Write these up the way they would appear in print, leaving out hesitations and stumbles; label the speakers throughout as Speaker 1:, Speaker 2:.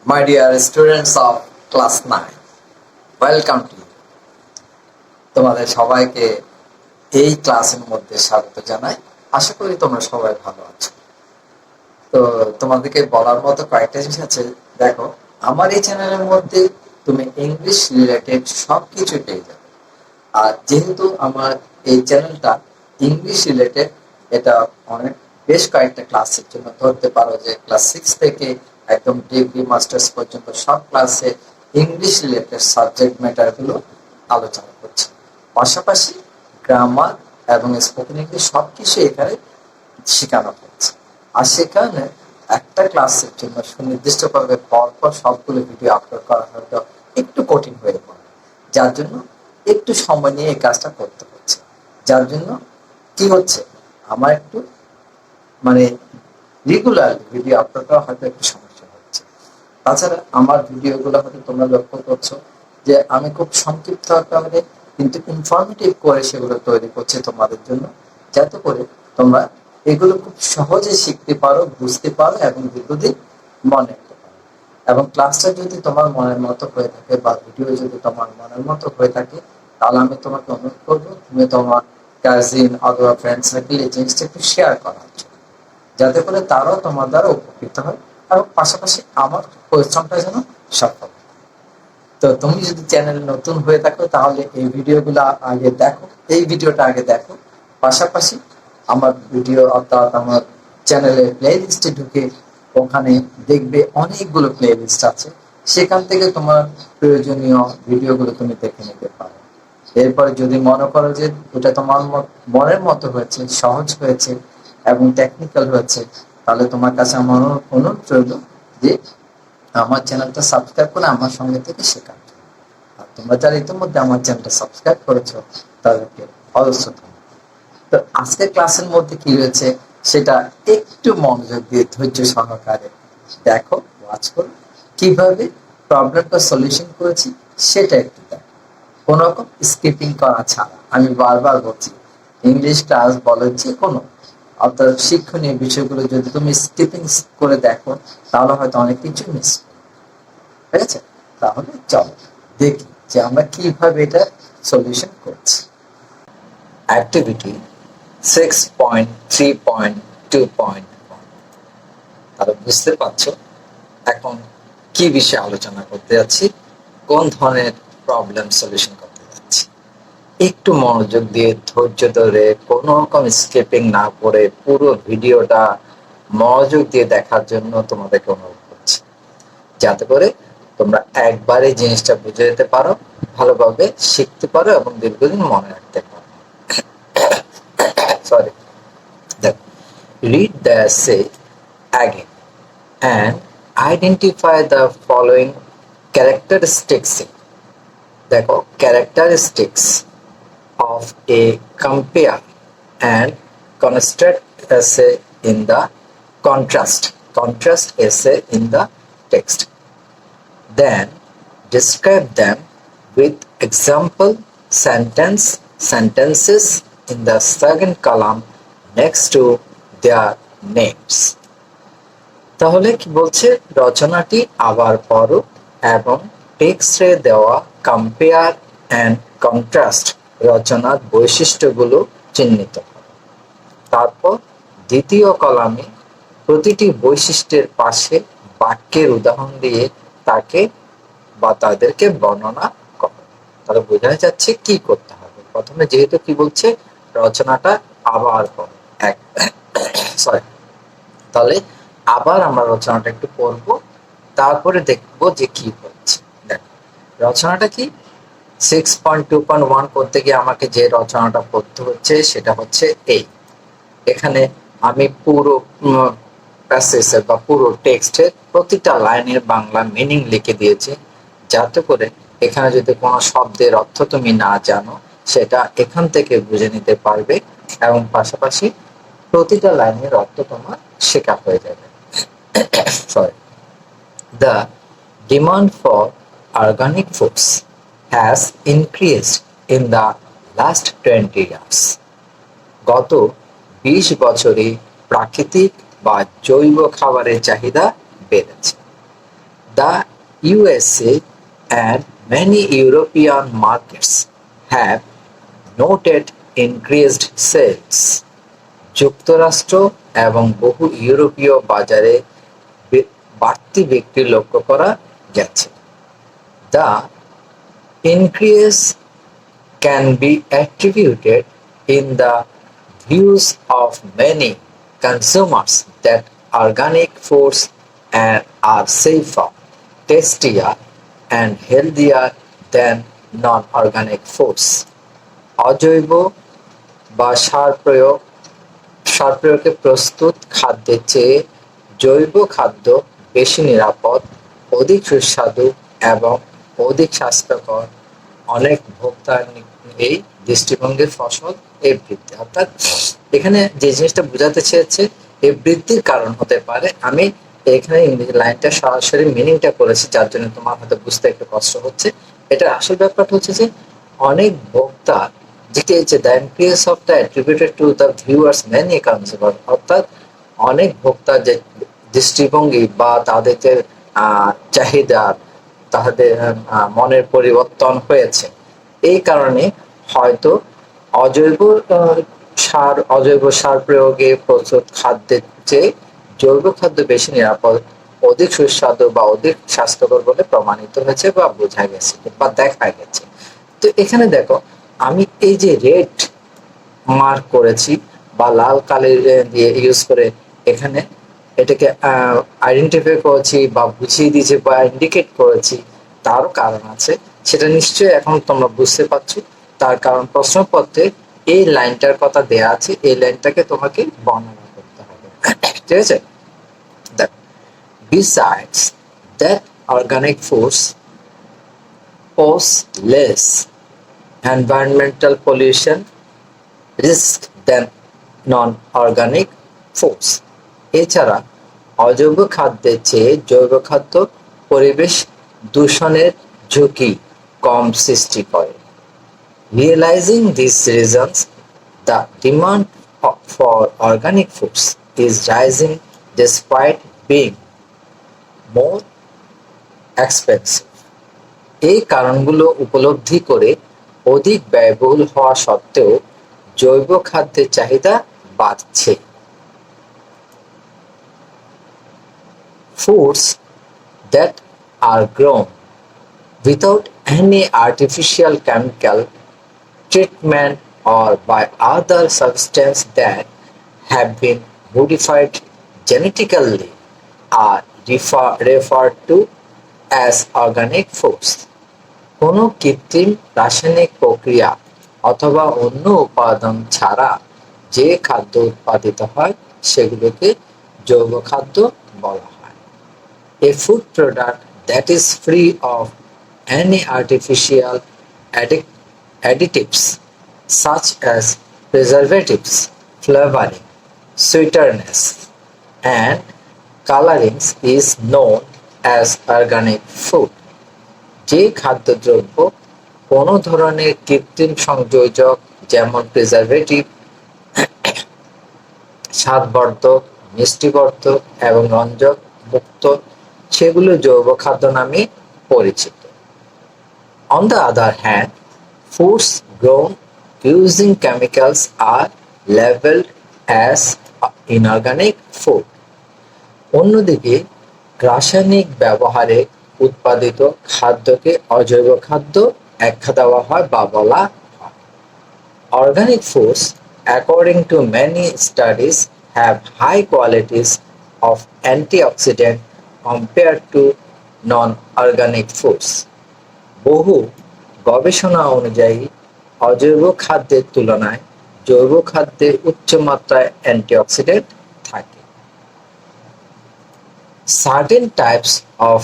Speaker 1: My dear students of class 9, welcome to you. তোমাদের সবাইকে এই ক্লাসের মধ্যে স্বাগত জানাই। আশা করি তোমরা সবাই ভালো আছো। তো তোমাদেরকে বলার মতো কয়েকটা জিনিস আছে। দেখো, আমার এই চ্যানেলের মধ্যে তুমি ইংলিশ রিলেটেড সবকিছু পেয়ে যাবে। আর যেহেতু আমার এই চ্যানেলটা ইংলিশ রিলেটেড, এটা অনেক বেশ কয়েকটা ক্লাসের জন্য ধরতে পারো যে ক্লাস 6 থেকে একদম ডিগ্রি মাস্টার্স পর্যন্ত সব ক্লাসে ইংলিশ রিলেটেড সাবজেক্ট ম্যাটারগুলো আলোচনা করছে। পাশাপাশি গ্রামার এবং স্পোকেন ইংলিশ সবকিছু এখানে শেখানো হচ্ছে। আর সেখানে একটা ক্লাসের জন্য সুনির্দিষ্টভাবে পরপর সবগুলো ভিডিও আপলোড করা হয়তো একটু কঠিন হয়ে পড়ে, যার জন্য একটু সময় নিয়ে এই কাজটা করতে হচ্ছে। যার জন্য কি হচ্ছে, আমার একটু রেগুলার ভিডিও আপলোড করা হয়তো একটু সমস্যা হচ্ছে। তাছাড়া আমার ভিডিওগুলো হয়তো তোমরা লক্ষ্য করছো যে আমি খুব সংক্ষিপ্ত আকারে কিন্তু ইনফরমেটিভ করে সেগুলো তৈরি করছি তোমাদের জন্য, যাতে করে তোমরা এগুলো খুব সহজে শিখতে পারো, বুঝতে পারো এবং দীর্ঘদিন মনে রাখতে পারো। এবং ক্লাসটা যদি তোমার মনের মতো হয়ে থাকে বা ভিডিও যদি তোমার মনের মতো হয়ে থাকে, তাহলে আমি তোমাকে অনুরোধ করবো তুমি তোমার কাজিন অথবা ফ্রেন্ড সার্কেল এই জিনিসটা একটু শেয়ার করার জন্য, যাতে করে তারাও তোমার দ্বারা উপকৃত হয় এবং পাশাপাশি আমার পরিশ্রমটা যেন সফল। তো তুমি যদি চ্যানেল নতুন হয়ে থাকো তাহলে এই ভিডিওগুলো আগে দেখো, এই ভিডিওটা আগে দেখো। পাশাপাশি আমার ভিডিও অর্থাৎ আমার চ্যানেলের প্লে লিস্টে ঢুকে ওখানে দেখবে অনেকগুলো প্লে লিস্ট আছে, সেখান থেকে তোমার প্রয়োজনীয় ভিডিওগুলো তুমি দেখে নিতে পারো। এরপরে যদি মনে করো যে ওটা তোমার মনের মতো হয়েছে, সহজ হয়েছে এবং টেকনিক্যাল হয়েছে, তাহলে তোমার কাছে আমার অনুরোধ রইল যে আমার চ্যানেলটা সাবস্ক্রাইব করে আমার সঙ্গে থেকে শেখার। আর তোমরা যারা ইতিমধ্যে আমার চ্যানেলটা সাবস্ক্রাইব করেছো তাদেরকে অবশ্য। তো আজকের ক্লাসের মধ্যে কি রয়েছে সেটা একটু মনোযোগ দিয়ে ধৈর্য সহকারে দেখো, ওয়াচ করো, কিভাবে প্রবলেমটা সলিউশন করেছি সেটা একটু দেখো, কোন রকম স্কিপিং করা ছাড়া। আমি বারবার বলছি, ইংলিশ ক্লাস বলে যে কোনো অর্থাৎ শিক্ষণীয় বিষয়গুলো যদি তুমি স্কিপিং করে দেখো তাহলে হয়তো অনেক কিছু মিস। ঠিক আছে, তাহলে চলো দেখি যে আমরা কিভাবে এটা সলিউশন করছি। অ্যাক্টিভিটি 6.3.2.1, তাহলে বুঝতে পারছো এখন কি বিষয়ে আলোচনা করতে যাচ্ছি, কোন ধরনের প্রবলেম সলিউশন করতে যাচ্ছি। একটু মনোযোগ দিয়ে ধৈর্য ধরে কোনো রকম স্কিপিং না করে পুরো ভিডিওটা মনোযোগ দিয়ে দেখার জন্য তোমাদেরকে অনুরোধ করছি, যাতে করে তোমরা একবারে জিনিসটা বুঝে যেতে পারো, ভালোভাবে শিখতে পারো এবং দীর্ঘদিন মনে রাখতে পারো। Sorry. Read the essay again and identify the following characteristics. দেখো, characteristics of a compare and construct essay in the contrast essay in the text. Then describe them with example sentences in the second column next to their names. তাহলে কি বলছে, রচনাটি আবার পড়ো এবং টেক্সটে দেওয়া compare and contrast রচনার বৈশিষ্ট্যগুলো চিহ্নিত করো। তারপর দ্বিতীয় কলামে প্রতিটি বৈশিষ্ট্যের পাশে বাক্যের উদাহরণ দিয়ে তাকে বা তাদেরকে বর্ণনা করো। তাহলে বোঝা যাচ্ছে কি করতে হবে। প্রথমে যেহেতু কি বলছে, রচনাটা আবার পড়ো, তাহলে আবার আমরা রচনাটা একটু পড়বো, তারপরে দেখবো যে কি হচ্ছে। দেখো, রচনাটা কি 6.2.1 করতে গিয়ে আমাকে যে রচনাটা পড়তে হচ্ছে সেটা হচ্ছে এই। এখানে আমি পুরো প্যাসেজের বা পুরো টেক্সটের প্রতিটা লাইনের বাংলা মিনিং লিখে দিয়েছি, যাতে করে এখানে যদি কোনো শব্দের অর্থ তুমি না জানো সেটা এখান থেকে বুঝে নিতে পারবে এবং পাশাপাশি প্রতিটা লাইনের অর্থ তোমার শেখা হয়ে যাবে। Sorry. The demand for organic foods has increased in the last 20 years. গত 20 বছরে প্রাকৃতিক বা জৈব খাবারের চাহিদা বেড়েছে। The USA and many European markets have noted increased sales. যুক্তরাষ্ট্র এবং বহু ইউরোপীয় বাজারে বাড়তি বিক্রি লক্ষ্য করা গেছে। The increase can be attributed in the views of many consumers that organic foods are safer, tastier, and healthier than non-organic foods. অজৈব বা সার প্রয়োগে প্রস্তুত খাদ্যের চেয়ে জৈব খাদ্য বেশি নিরাপদ, অধিক সুস্বাদু এবং অধিক স্বাস্থ্যকর। অনেক ভোক্তার এই দৃষ্টিভঙ্গির ফসল এই বৃদ্ধি। অর্থাৎ এখানে যে জিনিসটা বোঝাতে চেয়েছে এই বৃদ্ধির কারণ হতে পারে, আমি এখানে ইংরেজি লাইনটা সরাসরি মিনিংটা করেছি যার জন্য তোমার হয়তো বুঝতে একটু কষ্ট হচ্ছে। এটা আসল ব্যাপারটা হচ্ছে যে অনেক ভোক্তা যেটি হচ্ছে the increase of the attributed to the viewers many consumer, অর্থাৎ অনেক ভোক্তার যে দৃষ্টিভঙ্গি বা তাদের যে চাহিদা, তাদের মনের পরিবর্তন হয়েছে। এই কারণে হয়তো অজৈব সার প্রয়োগে প্রস্তুত খাদ্যের চেয়ে জৈব খাদ্য বেশি নিরাপদ, অধিক সুস্বাদু বা অধিক স্বাস্থ্যকর বলে প্রমাণিত হয়েছে বা বোঝা গেছে বা দেখা গেছে। তো এখানে দেখো আমি এই যে রেড মার্ক করেছি বা লাল কালি দিয়ে ইউজ করে এখানে এটাকে আইডেন্টিফাই করেছি বা বুঝিয়ে দিয়েছি বা ইন্ডিকেট করেছি, তারও কারণ আছে। সেটা নিশ্চয়ই এখন তোমরা বুঝতে পারছো। তার কারণ প্রশ্নপত্রে এই লাইনটার কথা দেয়া আছে, এই লাইনটাকে তোমাকে বর্ণনা করতে হবে। ঠিক আছে? Besides that, organic foods pose less environmental pollution risk than non-organic foods. এছাড়া অজৈব খাদ্যের চেয়ে জৈব খাদ্য পরিবেশ দূষণের ঝুঁকি কম সৃষ্টি করে। Realizing these reasons, the demand for organic foods is rising despite being more expensive. এই কারণগুলো উপলব্ধি করে অধিক ব্যয়বহুল হওয়া সত্ত্বেও জৈব খাদ্যের চাহিদা বাড়ছে। Foods that are grown without any artificial chemical treatment or by other substances that have been modified genetically are referred to as organic foods. কোনো কৃত্রিম রাসায়নিক প্রক্রিয়া অথবা অন্য উপাদান ছাড়া যে খাদ্য উৎপাদিত হয় সেগুলোকে জৈব খাদ্য বলা হয়। A food product that is free of any artificial additives such as preservatives, flavoring, sweeteners, and colorings is known as organic food. যে খাদ্যদ্রব্য কোনো ধরনের কৃত্রিম সংযোজক যেমন প্রিজারভেটিভ, স্বাদবর্ধক, মিষ্টিবর্ধক এবং রঞ্জক মুক্ত, সেগুলো জৈব খাদ্য নামে পরিচিত। On the other hand, foods grown using chemicals are labeled as inorganic food. অন্যদিকে রাসায়নিক ব্যবহারে উৎপাদিত খাদ্যকে অজৈব খাদ্য আখ্যা দেওয়া হয় বা বলা হয়। Organic foods, according to many studies, have high qualities of antioxidant compared to non-organic foods. বহু গবেষণা অনুযায়ী অজৈব খাদ্যের তুলনায় জৈব খাদ্যে উচ্চ মাত্রায় অ্যান্টিঅক্সিডেন্ট থাকে। Certain types of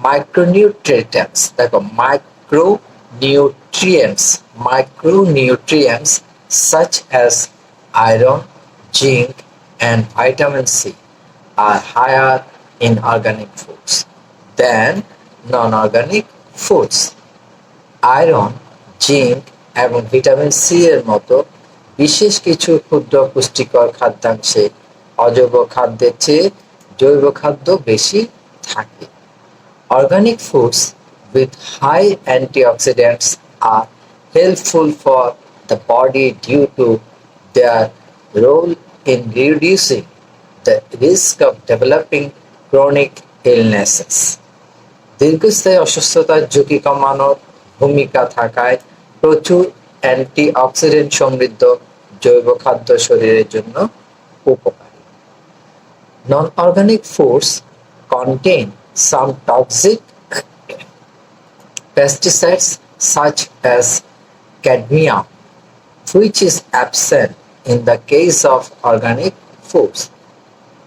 Speaker 1: micronutrients such as iron, zinc, and vitamin C are higher in organic foods than non-organic foods. Iron, zinc এবং ভিটামিন সি এর মতো বিশেষ কিছু ক্ষুদ্র পুষ্টিকর খাদ্যাংশে অজৈব খাদ্যের চেয়ে জৈব খাদ্য বেশি থাকে। Organic foods with high antioxidants are helpful for the body due to their role in reducing the risk of developing chronic illnesses. দীর্ঘস্থায়ী অসুস্থতার ঝুঁকি কমানোর ভূমিকা থাকায় প্রচুর অ্যান্টিঅক্সিডেন্ট সমৃদ্ধ জৈব খাদ্য শরীরের জন্য উপকারী। Non-organic foods contain some toxic pesticides such as cadmium, which is absent in the case of organic foods.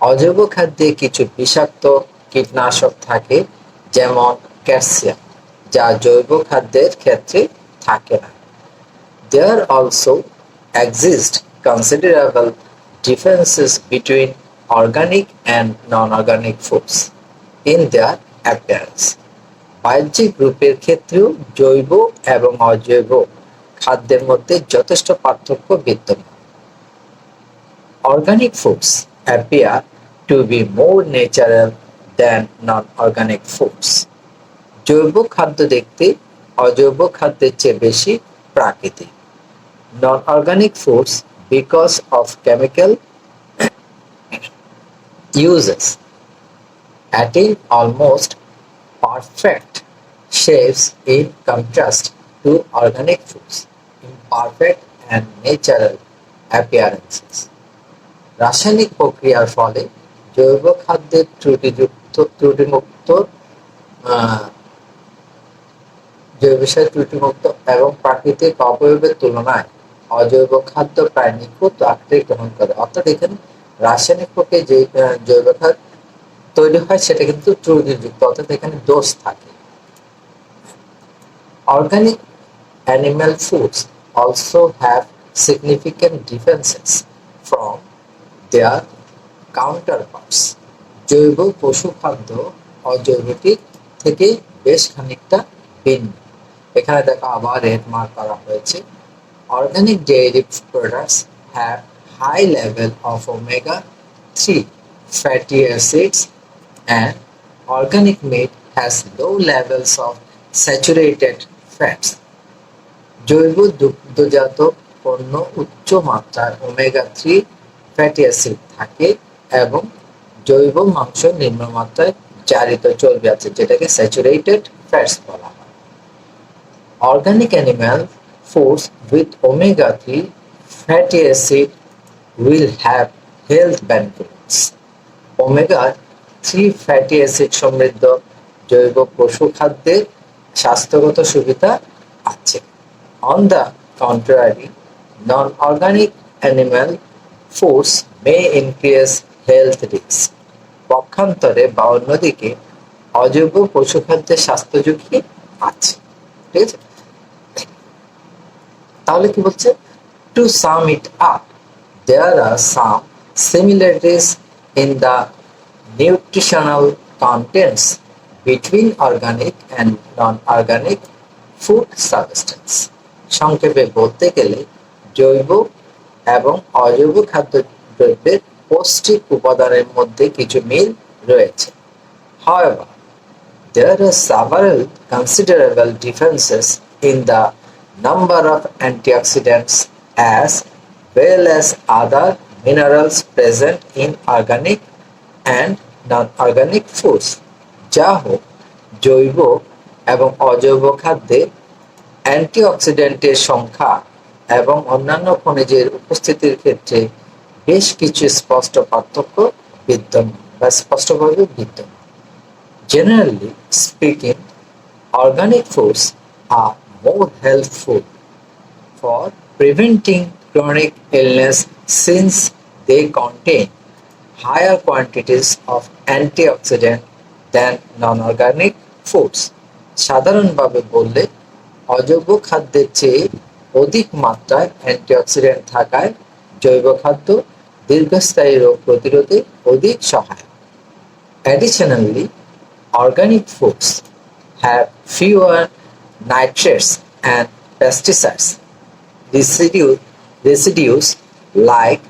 Speaker 1: অজৈব খাদ্যে কিছু বিষাক্ত কীটনাশক থাকে যেমন ক্যালসিয়াম, যা জৈব খাদ্যের ক্ষেত্রে থাকে না। There also exist considerable differences between organic and non-organic foods in their appearance. বাহ্যিক রূপের ক্ষেত্রেও জৈব এবং অজৈব খাদ্যের মধ্যে যথেষ্ট পার্থক্য বিদ্যমান। Organic foods appear to be more natural than non-organic foods. জৈব খাদ্য দেখতে অজৈব খাদ্যের চেয়ে বেশি প্রাকৃতিক। Non-organic foods, because of chemical uses, attain almost perfect shapes in contrast to organic foods, imperfect and natural appearances. রাসায়নিক প্রক্রিয়ার ফলে জৈব খাদ্যের ত্রুটিমুক্ত ত্রুটিমুক্ত এবং প্রাকৃতিক অবয়বের তুলনায় অজৈব খাদ্য প্রায় নিখুঁত আকৃতি গ্রহণ করে। অর্থাৎ এখানে রাসায়নিক প্রক্রিয়ায় যে জৈব খাদ্য তৈরি হয় সেটা কিন্তু ত্রুটিযুক্ত, অর্থাৎ এখানে দোষ থাকে। Organic animal foods also have significant differences from their counterparts. জৈব পশু খাদ্য অজৈবটির থেকে বেশ খানিকটা ভিন্ন। এখানে দেখো আবার রেড মার্ক করা হয়েছে। Organic dairy products have high level of omega-3 fatty acids and organic meat has low levels of saturated fats. জৈব দুগ্ধজাত পণ্য উচ্চ মাত্রার ওমেগা-3 ফ্যাটি অ্যাসিড থাকে এবং জৈব মাংস নিম্নমাত্রায় জারিত চর্বি আছে, যেটাকে স্যাচুরেটেড ফ্যাটস বলা হয়। Organic animal foods with omega-3 fatty acid will have health benefits. Omega-3 fatty acid সমৃদ্ধ জৈব পশু খাদ্যের স্বাস্থ্যগত সুবিধা আছে। On the contrary, non-organic animal foods may increase health risk. পক্ষান্তরে বা অন্যদিকে অজৈব পশু খাদ্যের স্বাস্থ্য ঝুঁকি আছে। ঠিক আছে, তাহলে কি বলছে? To sum it up, there are some similarities in the nutritional contents between organic and non-organic food substance. সংক্ষেপে বলতে গেলে জৈব এবং অজৈব খাদ্যদ্রব্যের পৌষ্টিক উপাদানের মধ্যে কিছু মিল রয়েছে। However, there are several considerable differences in the number of antioxidants as well as other minerals present in organic and non-organic foods. যা হোক, জৈব এবং অজৈব খাদ্যে অ্যান্টিঅক্সিডেন্টের সংখ্যা এবং অন্যান্য খনিজের উপস্থিতির ক্ষেত্রে বেশ কিছু স্পষ্ট পার্থক্য স্পষ্টভাবে বিদ্যমান। Generally speaking, organic foods are more helpful for preventing chronic illness since they contain higher quantities of antioxidant than non-organic foods. সাধারণভাবে বললে অজৈব খাদ্যের চেয়ে অধিক মাত্রায় অ্যান্টিঅক্সিডেন্ট থাকায় জৈব খাদ্য দীর্ঘস্থায়ী রোগ প্রতিরোধে অধিক সহায়ক। Additionally, organic foods have fewer nitrates and pesticides. Residues like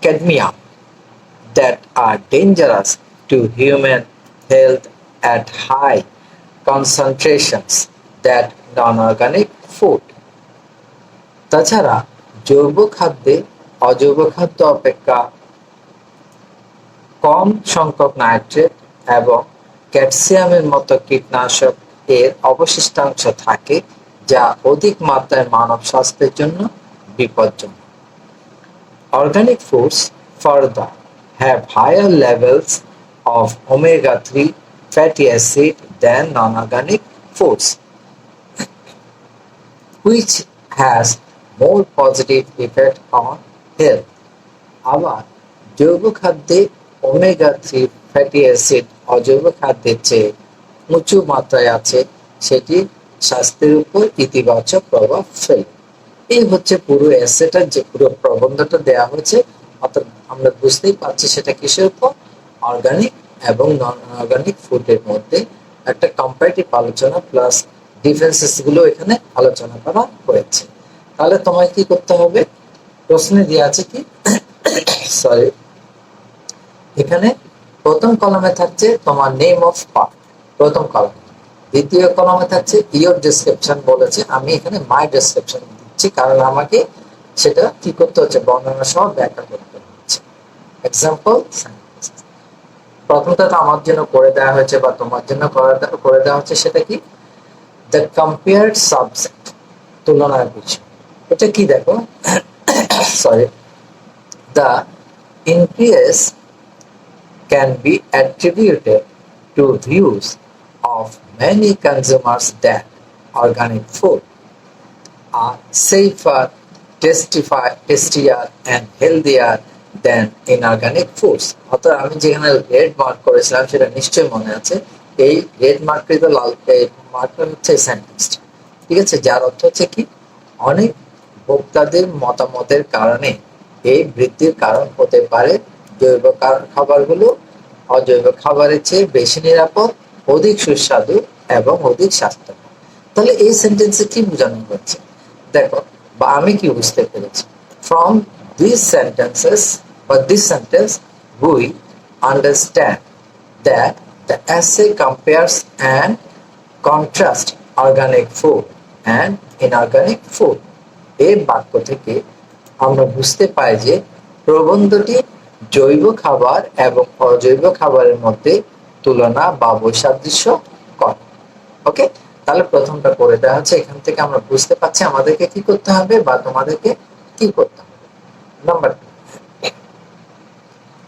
Speaker 1: cadmium that are dangerous to human health at high concentrations than non-organic food. তাছাড়া জৈব খাদ্যে অজৈব খাদ্য অপেক্ষা কম সংখ্যক নাইট্রেট এবং ক্যালসিয়ামের মতো কীটনাশক এর অবশিষ্টাংশ থাকে, যা অধিক মাত্রায় মানব স্বাস্থ্যের জন্য বিপজ্জনক। Organic foods further have higher levels of omega-3 fatty acid than non-organic foods, which has more positive effect on health. আবার জৈব খাদ্যে ওমেগা-3 ফ্যাটি অ্যাসিড অজৈব খাদ্যের চেয়ে উঁচু মাত্রায় আছে, সেটি স্বাস্থ্যের উপর ইতিবাচক প্রভাব ফেলে। এই হচ্ছে পুরো এসেটার যে পুরো প্রবন্ধটা দেওয়া হয়েছে, অর্থাৎ আমরা বুঝতেই পারছি সেটা কিসের উপর, অর্গানিক এবং নন অর্গানিক ফুডের মধ্যে একটা কম্পারেটিভ আলোচনা প্লাস ডিফারেন্সেস গুলো এখানে আলোচনা করা হয়েছে। তাহলে তোমায় কি করতে হবে, প্রশ্নে দেওয়া আছে কি সরি এখানে প্রথম কলামে থাকছে তোমার নেম অফ পার্ট, প্রথম কলাম। দ্বিতীয় কলামে থাকছে ইয়োর ডেসক্রিপশন বলেছে, আমি এখানে মাই ডেসক্রিপশন দিচ্ছি কারণ আমাকে সেটা কি করতে হচ্ছে, বর্ণনা সহ ব্যাখ্যা করতে হচ্ছে। এক্সাম্পল প্রথমটা তো আমার জন্য করে দেওয়া হয়েছে বা তোমার জন্য করে দেওয়া হচ্ছে, সেটা কি, দ্য কম্পেয়ার্ড সাবজেক্ট, তুলনার বিষয়। এটা কি দেখো sorry, the increase can be attributed to views of many consumers that organic food are safer, tastier and healthier than inorganic foods. অর্থাৎ আমি যেখানে রেড মার্ক করেছিলাম সেটা নিশ্চয়ই মনে আছে, এই রেড মার্ককৃত লাল মার্ক হচ্ছে সেন্টেন্সটা, ঠিক আছে, যার অর্থ হচ্ছে কি, অনেক ভোক্তাদের মতামতের কারণে এই বৃদ্ধির কারণ হতে পারে জৈব খাবারগুলো অজৈব খাবারের চেয়ে বেশি নিরাপদ, অধিক সুস্বাদু এবং অধিক স্বাস্থ্যকর। তাহলে এই সেন্টেন্সে কি বোঝানো হচ্ছে দেখো, বা আমি কি বুঝতে পেরেছি, ফ্রম দিস সেন্টেন্সেস বা this sentence we understand that the essay compares and contrasts organic food and inorganic food। এই বাক্য থেকে আমরা বুঝতে পাই যে প্রবন্ধটি জৈব খাবার এবং অজৈব খাবারের মধ্যে তুলনা বা বৈসাদৃশ্য করে। ওকে, তাহলে প্রথমটা করে দেওয়া হচ্ছে, এখান থেকে আমরা বুঝতে পারছি আমাদেরকে কি করতে হবে বা তোমাদেরকে কি করতে হবে। নাম্বার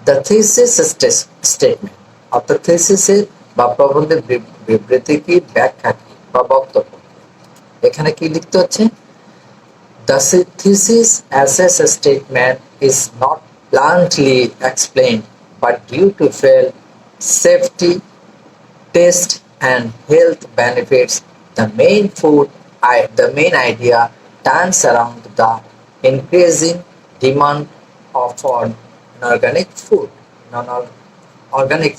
Speaker 1: দ্য থিসিস স্টেটমেন্ট, অর্থাৎ থিসিসের বা প্রবন্ধের বিবৃতি কি, ব্যাখ্যা কি বা বক্তব্য। এখানে কি লিখতে হচ্ছে, the thesis assess statement is not bluntly explained, but due to fail safety, taste, and health benefits, the main idea turns around the increasing demand for organic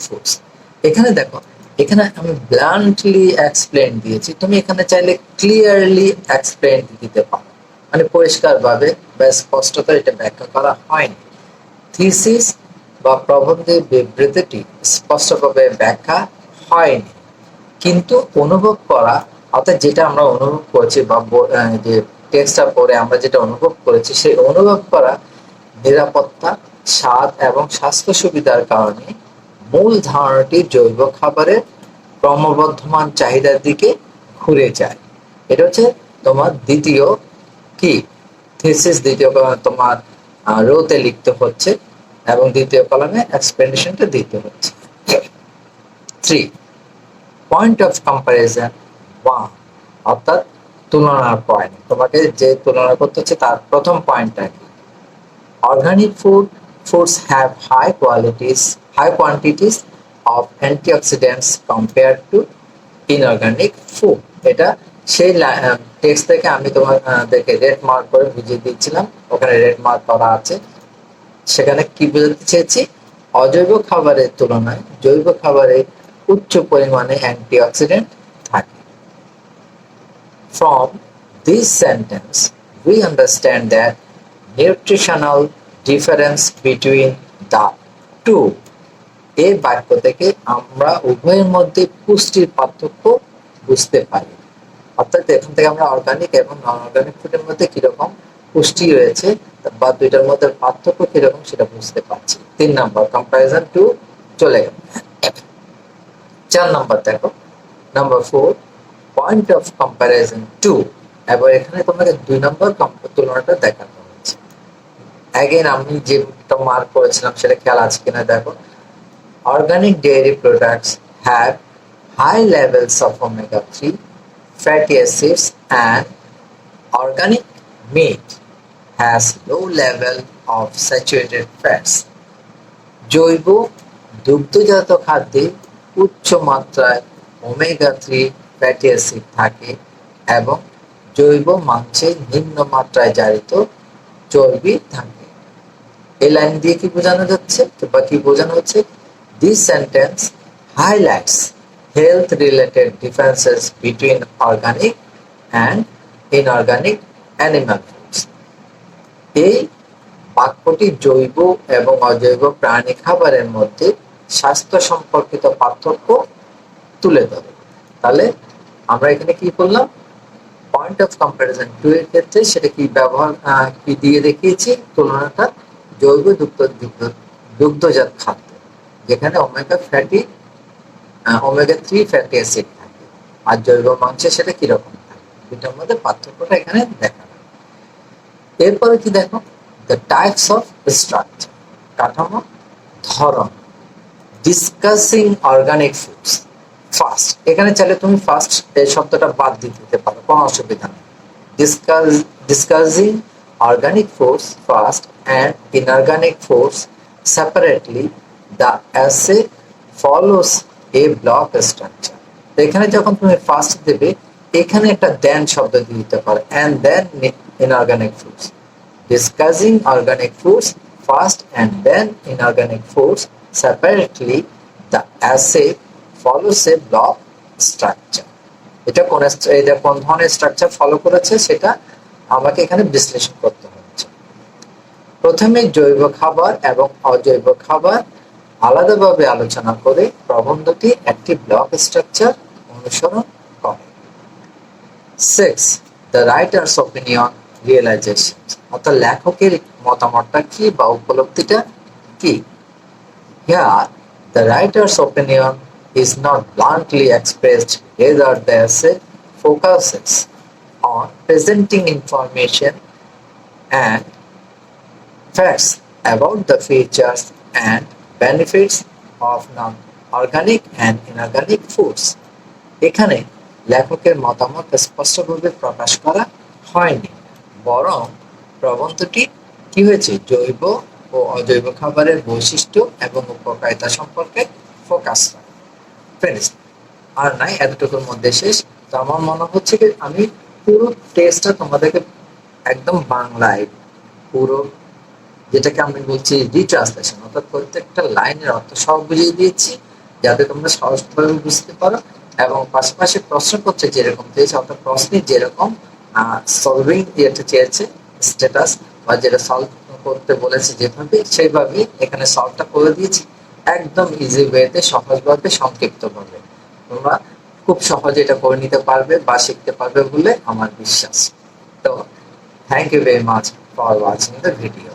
Speaker 1: foods। এখানে দেখো, এখানে আমি ব্লান্টলি এক্সপ্লেন দিয়েছি, তুমি এখানে চাইলে ক্লিয়ারলি এক্সপ্লেন দিতে পারো, মানে পরিষ্কার ভাবে বা স্পষ্টত এটা ব্যাখ্যা করা হয়নি। থিসিস বা প্রবন্ধের বিবৃতিটি স্পষ্টভাবে ব্যাখ্যা হয়নি, কিন্তু অনুভব করা, অর্থাৎ যেটা আমরা অনুভব করেছি বা যে টেক্সটটা পড়ে আমরা যেটা অনুভব করেছি, সেই অনুভব করা নিরাপত্তা, স্বাদ এবং স্বাস্থ্য সুবিধার কারণে মূল ধারণাটি জৈব খাবারের ক্রমবর্ধমান চাহিদার দিকে ঘুরে যায়। এটা হচ্ছে তোমার দ্বিতীয় কি থিসিস, দ্বিতীয় কলামে তোমার রোতে লিখতে হচ্ছে এবং দ্বিতীয় কলামে এক্সপ্লেনেশনটা দিতে হচ্ছে। 3 পয়েন্ট অফ কম্পারিজন 1, অর্থাৎ তুলনার পয়েন্ট, তোমাকে যে তুলনা করতে হচ্ছে তার প্রথম পয়েন্টটা কি, organic foods have high quantities of antioxidants compared to inorganic food। এটা সেই টেক্সট থেকে আমি তোমাদেরকে রেড মার্ক করে বুঝিয়ে দিচ্ছিলাম, ওখানে রেড মার্ক করা আছে। সেখানে কি বোঝাতে চেয়েছি, অজৈব খাবারের তুলনায় জৈব খাবারে উচ্চ পরিমাণে অ্যান্টিঅক্সিডেন্ট থাকে। From this sentence we understand that nutritional difference between the two, এই বাক্য থেকে আমরা উভয়ের মধ্যে পুষ্টির পার্থক্য বুঝতে পারি। অর্থাৎ এখান থেকে আমরা অর্গানিক এবং নন অর্গানিক ফুডের মধ্যে কিরকম পুষ্টি রয়েছে বা দুইটার মধ্যে পার্থক্য কিরকম সেটা বুঝতে পারছি। 3 নাম্বার কম্পারিজন টু চলে গেল। 4 নাম্বার দেখো, number 4 point of comparison two, এবার এখানে তোমাকে 2 নম্বর তুলনাটা দেখানো হয়েছে। অ্যাগেন আমি যেটা মার্ক করেছিলাম সেটা খেয়াল আছে কিনা দেখো, organic dairy products have high levels of omega 3 fatty acids and organic meat has low level of saturated fats. জৈব দুগ্ধজাত খাদ্যে উচ্চ মাত্রায় ওমেগা 3 ফ্যাটি অ্যাসিড থাকে এবং জৈব মাংসে নিম্ন মাত্রায় জারিত চর্বি থাকে। এই লাইন দিয়ে কি বোঝানো যাচ্ছে বা কি বোঝানো হচ্ছে? This sentence highlights health related differences between organic and inorganic animal foods. এই বাক্যটি জৈব এবং অজৈব প্রাণী খাবারের মধ্যে স্বাস্থ্য সম্পর্কিত পার্থক্য তুলে ধরে। তাহলে আমরা এখানে কি করলাম? পয়েন্ট অফ কম্পারিজন টু এর ক্ষেত্রে সেটা কি কি দিয়ে দেখিয়েছি? তুলনাটা জৈব দুগ্ধজাত খাদ্য, যেখানে ওমেগা 3 ফ্যাটি অ্যাসিড থাকে, আর জৈব মাংসে সেটা কিরকম থাকে, দুটার মধ্যে পার্থক্যটা এখানে দেখানো। এরপরে কি দেখো, দ্য টাইপস অফ স্ট্রাকচার, কাঠামো, ধরন। ডিসকাসিং অর্গানিক ফুডস ফার্স্ট, এখানে চাইলে তুমি ফার্স্ট এই শব্দটা বাদ দিতে পারো, কোনো অসুবিধা নেই। Discussing organic foods first and inorganic foods separately, the essay follows a block structure. এখানে যখন তুমি ফার্স্ট দেবে, এখানে একটা দেন শব্দ দিতে পারো, and then inorganic foods. Discussing organic foods first and then inorganic foods separately, the essay follows a block structure. এটা কোন ধরনের স্ট্রাকচার ফলো করেছে সেটা আমাকে এখানে বিশ্লেষণ করতে হচ্ছে। প্রথমে জৈব খাবার এবং অজৈব খাবার আলাদাভাবে আলোচনা করে প্রবন্ধটি একটি ব্লক স্ট্রাকচার অনুসরণ করে। 6. The writer's opinion realization, অর্থাৎ লেখকের মতামতটা কি বা উপলব্ধিটা কি। Here, the writer's opinion is not bluntly expressed, rather the essay focuses on presenting information and facts about the features and benefits of non-organic and inorganic foods. এখানে লেখকের মতামত স্পষ্টভাবে প্রকাশ করা হয়নি, বরং প্রবন্ধটি কি হয়েছে, জৈব ও অজৈব খাবারের বৈশিষ্ট্য এবং উপকারিতা সম্পর্কে ফোকাস করে। ফিনিশ। আর নাই, এতটুকুর মধ্যে শেষ। তো আমার মনে হচ্ছে কি আমি পুরো টেস্টটা তোমাদেরকে একদম বাংলায় পুরো, যেটাকে আমি বলছি রিট্রান্সলেশন, অর্থাৎ প্রত্যেকটা লাইনের অর্থ সব বুঝিয়ে দিয়েছি যাতে তোমরা সহজভাবে বুঝতে পারো, এবং পাশাপাশি প্রশ্নপত্রে যেরকম চেয়েছে অর্থাৎ প্রশ্নে যেরকম সলভিং যেটা চেয়েছে স্ট্যাটাস বা যেটা সলভ করতে বলেছে যেভাবে, সেইভাবে এখানে সলভটা করে দিয়েছি একদম ইজি ওয়েতে, সহজভাবে, সংক্ষিপ্তভাবে। তোমরা খুব সহজে এটা করে নিতে পারবে বা শিখতে পারবে বলে আমার বিশ্বাস। তো thank you very much for watching the video.